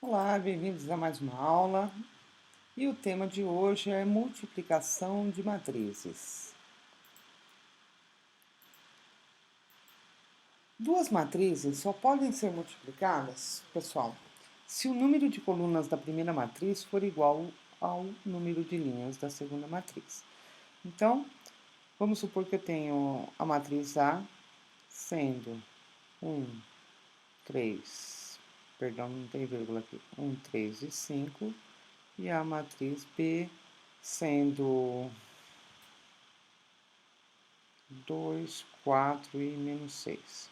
Olá, bem-vindos a mais uma aula. E o tema de hoje é multiplicação de matrizes. Duas matrizes só podem ser multiplicadas, pessoal, se o número de colunas da primeira matriz for igual ao número de linhas da segunda matriz. Então, vamos supor que eu tenho a matriz A sendo 1, 3, perdão, não tem vírgula aqui, 1, 3 e 5, e a matriz B sendo 2, 4 e menos 6.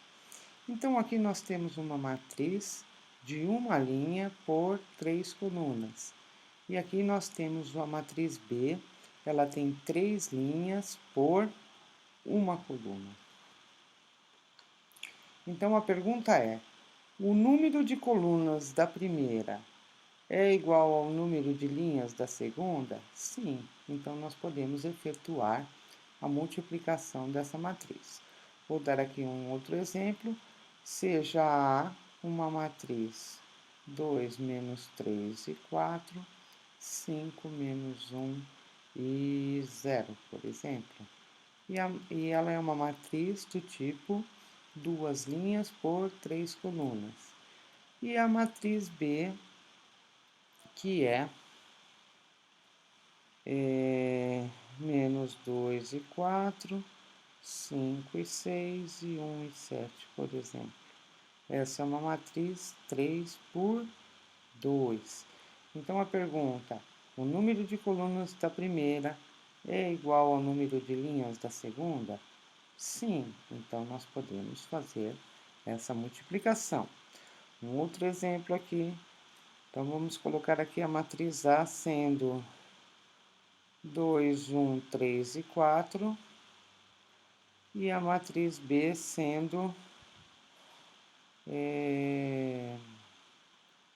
Então, aqui nós temos uma matriz de uma linha por 3 colunas. E aqui nós temos a matriz B, ela tem 3 linhas por uma coluna. Então, a pergunta é, o número de colunas da primeira é igual ao número de linhas da segunda? Sim, então nós podemos efetuar a multiplicação dessa matriz. Vou dar aqui um outro exemplo. Seja A uma matriz 2 menos 3 e 4, 5 menos 1 e 0, por exemplo. E ela é uma matriz do tipo duas linhas por 3 colunas. E a matriz B, que menos 2 e 4, 5 e 6 e 1 e 7, por exemplo. Essa é uma matriz 3 por 2. Então a pergunta, o número de colunas da primeira é igual ao número de linhas da segunda? Sim, então nós podemos fazer essa multiplicação. Um outro exemplo aqui, então vamos colocar aqui a matriz A sendo 2, 1, 3 e 4, e a matriz B sendo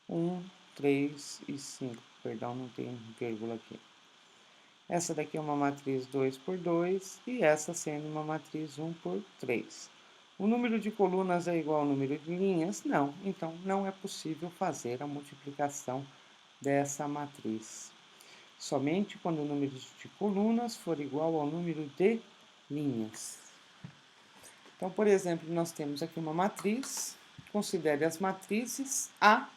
1, 3 e 5. Perdão, não tem vírgula aqui. Essa daqui é uma matriz 2 por 2 e essa sendo uma matriz 1 por 3. O número de colunas é igual ao número de linhas? Não. Então, não é possível fazer a multiplicação dessa matriz. Somente quando o número de colunas for igual ao número de linhas. Então, por exemplo, nós temos aqui uma matriz. Considere as matrizes A.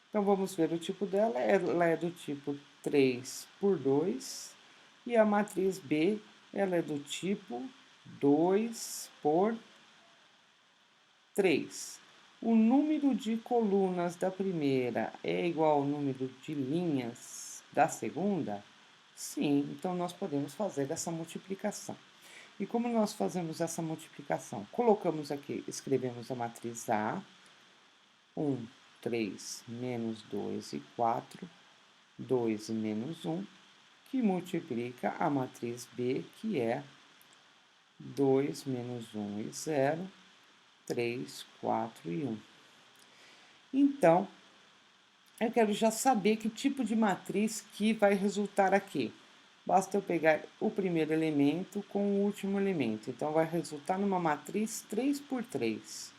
Então, vamos ver o tipo dela. Ela é do tipo 3 por 2. E a matriz B, ela é do tipo 2 por 3. O número de colunas da primeira é igual ao número de linhas da segunda? Sim, então nós podemos fazer essa multiplicação. E como nós fazemos essa multiplicação? Colocamos aqui, escrevemos a matriz A, 1, 3, menos 2 e 4, 2 e menos 1, que multiplica a matriz B, que é 2 menos 1 e 0, 3, 4 e 1. Então, eu quero já saber que tipo de matriz que vai resultar aqui. Basta eu pegar o primeiro elemento com o último elemento. Então, vai resultar numa matriz 3 por 3.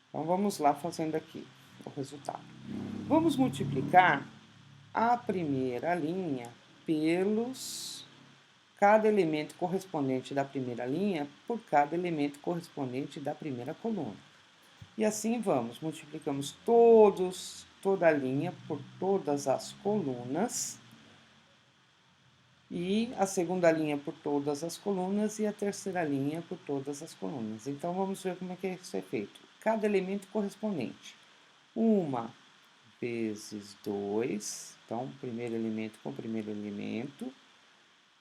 Então, vamos lá fazendo aqui o resultado. Vamos multiplicar a primeira linha pelos cada elemento correspondente da primeira linha por cada elemento correspondente da primeira coluna. E assim vamos, multiplicamos toda a linha por todas as colunas, e a segunda linha por todas as colunas e a terceira linha por todas as colunas. Então, vamos ver como é que isso é feito. Cada elemento correspondente. 1 vezes 2, então, primeiro elemento com primeiro elemento,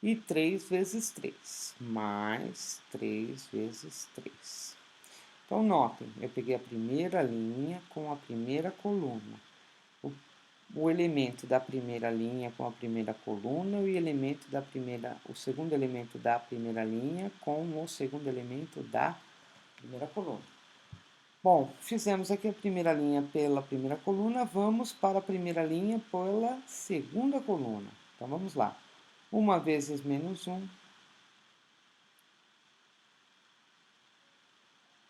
e 3 vezes 3, mais 3 vezes 3. Então, notem, eu peguei a primeira linha com a primeira coluna, o elemento da primeira linha com a primeira coluna e o segundo elemento da primeira linha com o segundo elemento da primeira coluna. Bom, fizemos aqui a primeira linha pela primeira coluna, vamos para a primeira linha pela segunda coluna. Então, vamos lá. 1 vezes menos 1,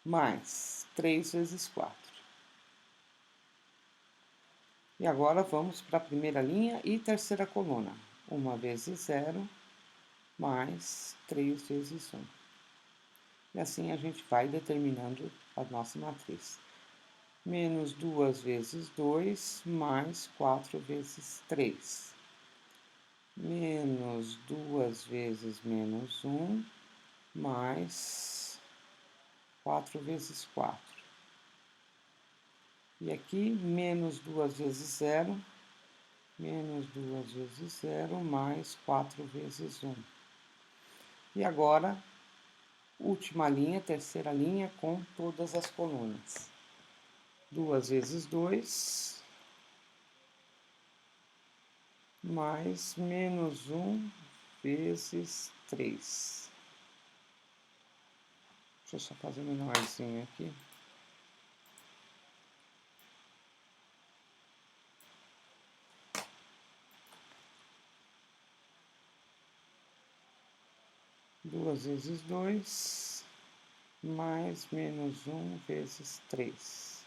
mais 3 vezes 4. E agora vamos para a primeira linha e terceira coluna. 1 vezes 0 mais 3 vezes 1. E assim a gente vai determinando a nossa matriz. Menos 2 vezes 2 mais 4 vezes 3. Menos 2 vezes menos 1 mais 4 vezes 4. E aqui, menos 2 vezes 0, menos 2 vezes 0, mais 4 vezes 1. E agora, última linha, terceira linha, com todas as colunas. 2 vezes 2, mais menos 1 vezes 3. Deixa eu só fazer menorzinho aqui. Duas vezes 2, mais menos 1 vezes 3.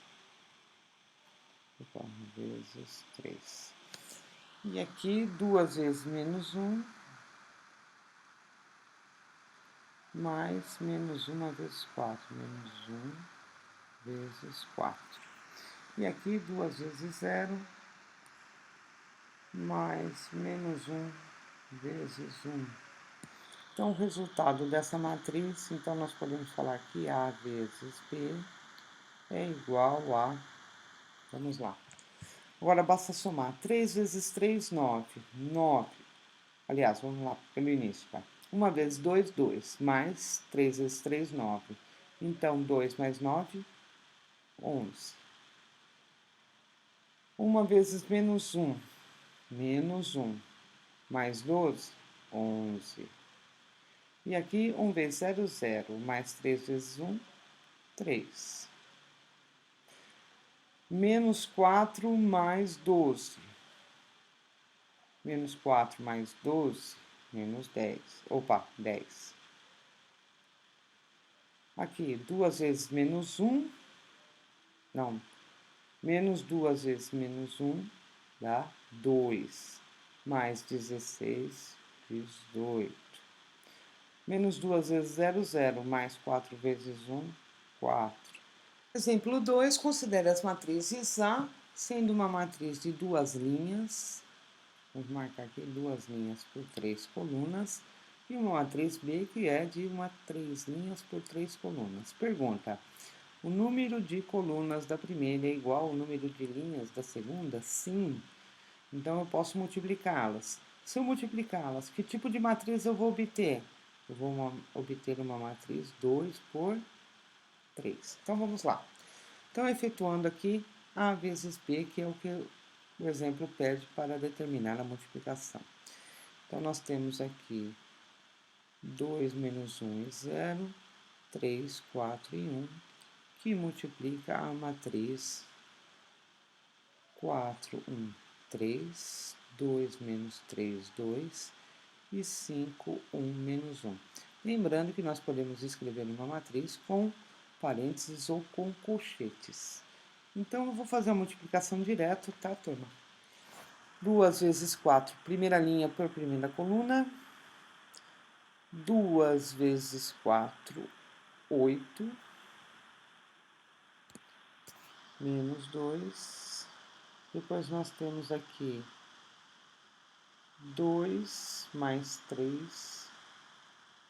Opa, vezes 3. E aqui, 2 vezes menos 1, mais menos 1 vezes 4. Menos 1 vezes 4. E aqui, 2 vezes 0, mais menos 1 vezes 1. Então, o resultado dessa matriz, então, nós podemos falar que A vezes B é igual a... Vamos lá. Agora, basta somar. 3 vezes 3, 9. 9. Aliás, vamos lá pelo início. Vai. 1 vezes 2, 2. Mais 3 vezes 3, 9. Então, 2 mais 9, 11. 1 vezes menos 1. Menos 1. Mais 12, 11. E aqui, 1 vezes 0, 0. Mais 3 vezes 1, 3. Menos 4 mais 12. Menos 4 mais 12, menos 10. Opa, 10. Aqui, 2 vezes menos 1. Não. Menos 2 vezes menos 1 dá 2. Mais 16, 18. Menos 2 vezes 0, 0. Mais 4 vezes 1, 4. Exemplo 2, considere as matrizes A, sendo uma matriz de duas linhas. Vamos marcar aqui 2 linhas por 3 colunas. E uma matriz B, que é de 3 linhas por 3 colunas. Pergunta: o número de colunas da primeira é igual ao número de linhas da segunda? Sim. Então, eu posso multiplicá-las. Se eu multiplicá-las, que tipo de matriz eu vou obter? Eu vou obter uma matriz 2 por 3. Então, vamos lá. Então, efetuando aqui A vezes B, que é o que o exemplo pede para determinar a multiplicação. Então, nós temos aqui 2 menos 1 e 0, 3, 4 e 1, que multiplica a matriz 4, 1, 3, 2 menos 3, 2 e 5, 1 menos 1. Lembrando que nós podemos escrever uma matriz com parênteses ou com colchetes. Então, eu vou fazer a multiplicação direto, tá, turma? 2 vezes 4, primeira linha por primeira coluna. 2 vezes 4, 8. Menos 2. Depois nós temos aqui 2 mais 3.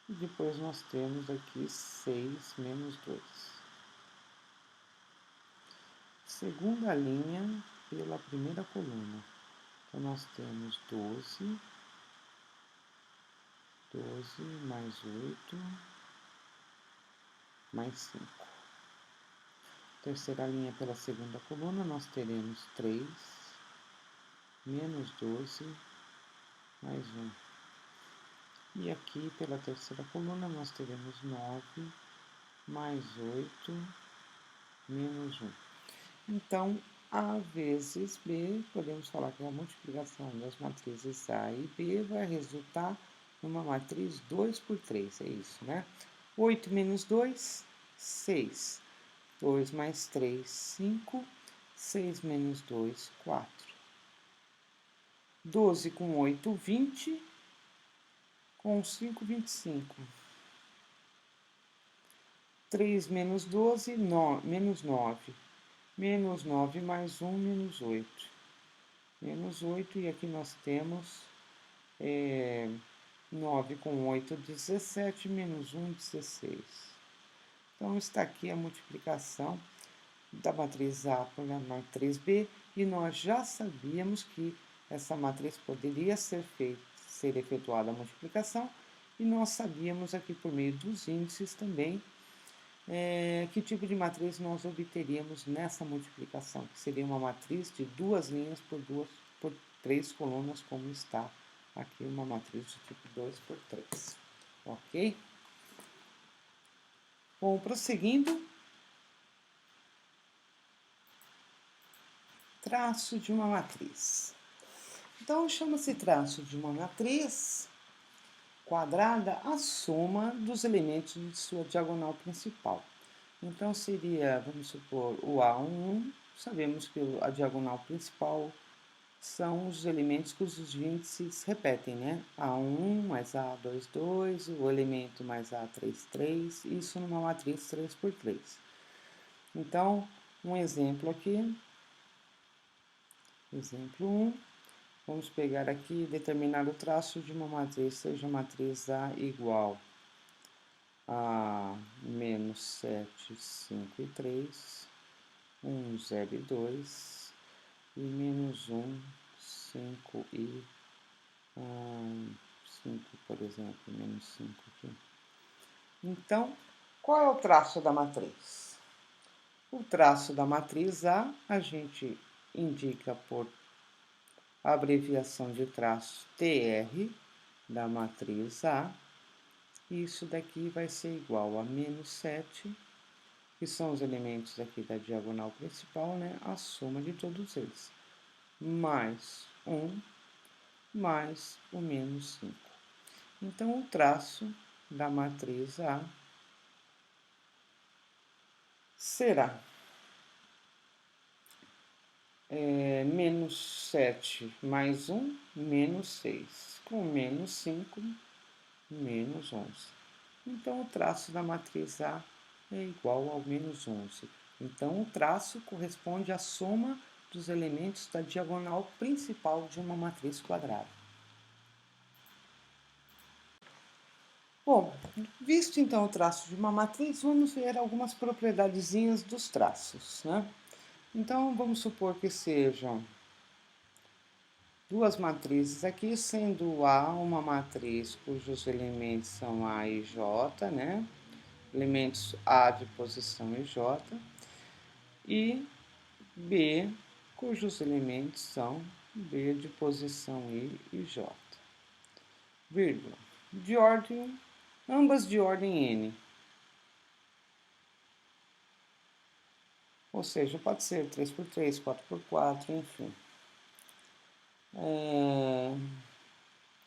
E depois nós temos aqui 6 menos 2. Segunda linha pela primeira coluna. Então, nós temos 12 mais 8 mais 5. Terceira linha pela segunda coluna, nós teremos 3 menos 12 mais 1. E aqui pela terceira coluna, nós teremos 9 mais 8 menos 1. Então, A vezes B, podemos falar que a multiplicação das matrizes A e B vai resultar numa matriz 2 por 3, é isso, né? 8 menos 2, 6. 2 mais 3, 5. 6 menos 2, 4. 12 com 8, 20. Com 5, 25. 3 menos 12, menos 9. Menos 9 mais 1, menos 8. Menos 8, e aqui nós temos 9 com 8, 17, menos 1, 16. Então, está aqui a multiplicação da matriz A por a matriz B, e nós já sabíamos que essa matriz poderia ser efetuada a multiplicação, e nós sabíamos aqui por meio dos índices também que tipo de matriz nós obteríamos nessa multiplicação, que seria uma matriz de 2 linhas por 3 colunas, como está aqui uma matriz de tipo 2 por 3. Ok? Bom, prosseguindo. Traço de uma matriz. Então, chama-se traço de uma matriz quadrada a soma dos elementos de sua diagonal principal. Então, seria, vamos supor, o A11. Sabemos que a diagonal principal são os elementos cujos índices repetem, né? A1 mais A22, o elemento mais A33, isso numa matriz 3 por 3. Então, um exemplo aqui. Exemplo 1. Vamos pegar aqui determinar o traço de uma matriz, seja a matriz A igual a menos 7, 5 e 3, 1, 0 e 2, e menos 1, 5 e 5, por exemplo, menos 5 aqui. Então, qual é o traço da matriz? O traço da matriz A gente indica por abreviação de traço TR da matriz A. Isso daqui vai ser igual a menos 7, que são os elementos aqui da diagonal principal, né? A soma de todos eles. Mais 1, mais o menos 5. Então, o traço da matriz A será menos 7 mais 1, menos 6. Com menos 5, menos 11. Então, o traço da matriz A é igual ao menos 11. Então, o traço corresponde à soma dos elementos da diagonal principal de uma matriz quadrada. Bom, visto então o traço de uma matriz, vamos ver algumas propriedadezinhas dos traços, né? Então, vamos supor que sejam duas matrizes aqui, sendo A uma matriz cujos elementos são A e J, né? Elementos A de posição e J, e B, cujos elementos são B de posição I e J. Vírgula. De ordem, ambas de ordem N. Ou seja, pode ser 3 por 3, 4 por 4, enfim.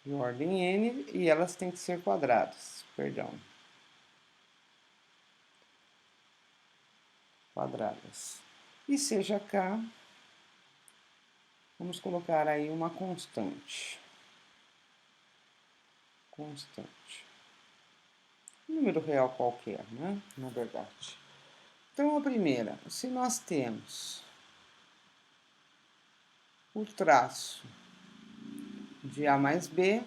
De ordem N, e elas têm que ser quadradas, perdão. Quadradas. E seja K, vamos colocar aí uma constante. Constante. Um número real qualquer, né? Na verdade. Então, a primeira, se nós temos o traço de A mais B,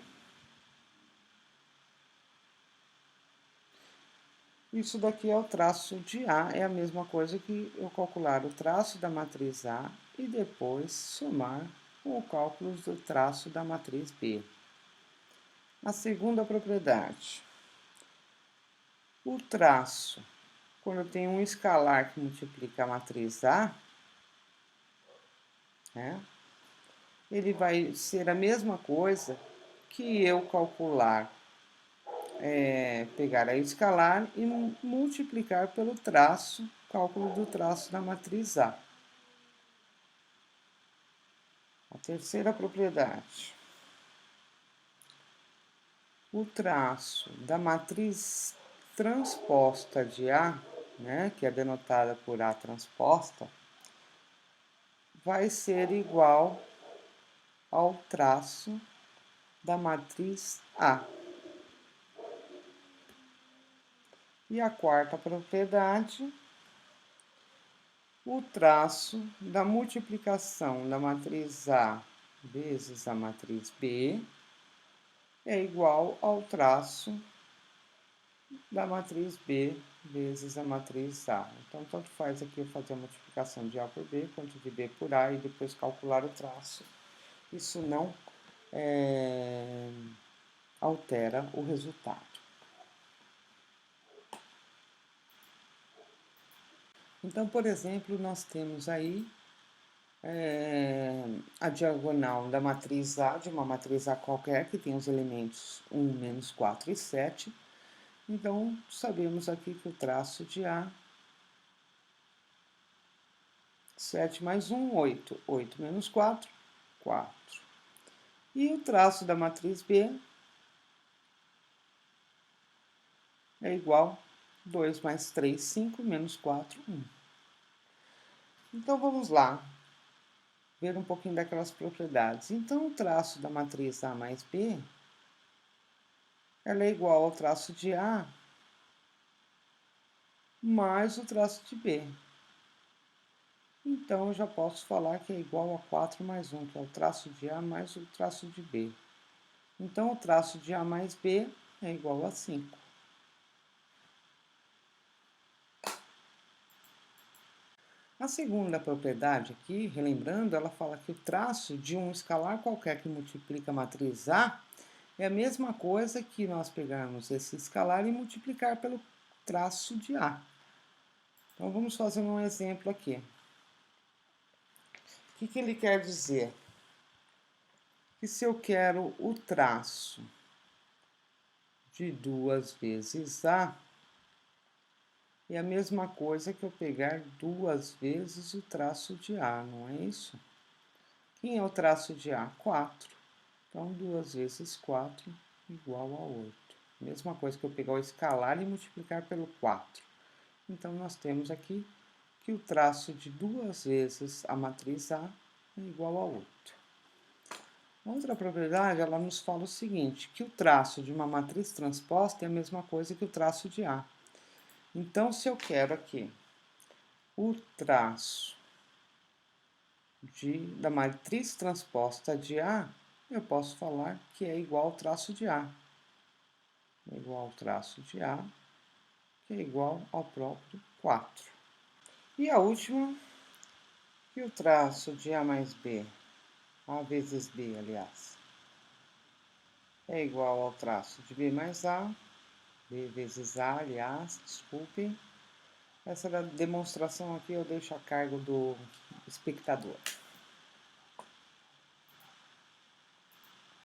isso daqui é o traço de A, é a mesma coisa que eu calcular o traço da matriz A e depois somar com o cálculo do traço da matriz B. A segunda propriedade, o traço, quando eu tenho um escalar que multiplica a matriz A, né, ele vai ser a mesma coisa que eu calcular, pegar a escalar e multiplicar pelo traço, cálculo do traço da matriz A. A terceira propriedade, o traço da matriz transposta de A, né, que é denotada por A transposta, vai ser igual ao traço da matriz A. E a quarta propriedade, o traço da multiplicação da matriz A vezes a matriz B é igual ao traço da matriz B vezes a matriz A. Então, tanto faz aqui eu fazer a multiplicação de A por B, quanto de B por A, e depois calcular o traço. Isso não altera o resultado. Então, por exemplo, nós temos aí a diagonal da matriz A, de uma matriz A qualquer, que tem os elementos 1, menos 4 e 7. Então, sabemos aqui que o traço de A, 7 mais 1, 8. 8 menos 4, 4. E o traço da matriz B é igual a 2 mais 3, 5, menos 4, 1. Então, vamos lá ver um pouquinho daquelas propriedades. Então, o traço da matriz A mais B, ela é igual ao traço de A mais o traço de B. Então, eu já posso falar que é igual a 4 mais 1, que é o traço de A mais o traço de B. Então, o traço de A mais B é igual a 5. A segunda propriedade aqui, relembrando, ela fala que o traço de um escalar qualquer que multiplica a matriz A é a mesma coisa que nós pegarmos esse escalar e multiplicar pelo traço de A. Então, vamos fazer um exemplo aqui. O que ele quer dizer? Que se eu quero o traço de 2 vezes A, é a mesma coisa que eu pegar 2 vezes o traço de A, não é isso? Quem é o traço de A? 4. Então, 2 vezes 4 igual a 8. Mesma coisa que eu pegar o escalar e multiplicar pelo 4. Então, nós temos aqui que o traço de 2 vezes a matriz A é igual a 8. Outra propriedade, ela nos fala o seguinte, que o traço de uma matriz transposta é a mesma coisa que o traço de A. Então, se eu quero aqui o traço da matriz transposta de A, eu posso falar que é igual ao traço de A. É igual ao traço de A, que é igual ao próprio 4. E a última, que o traço de A mais B, A vezes B, aliás, é igual ao traço de B mais A, B vezes A, aliás, desculpem. Essa demonstração aqui eu deixo a cargo do espectador.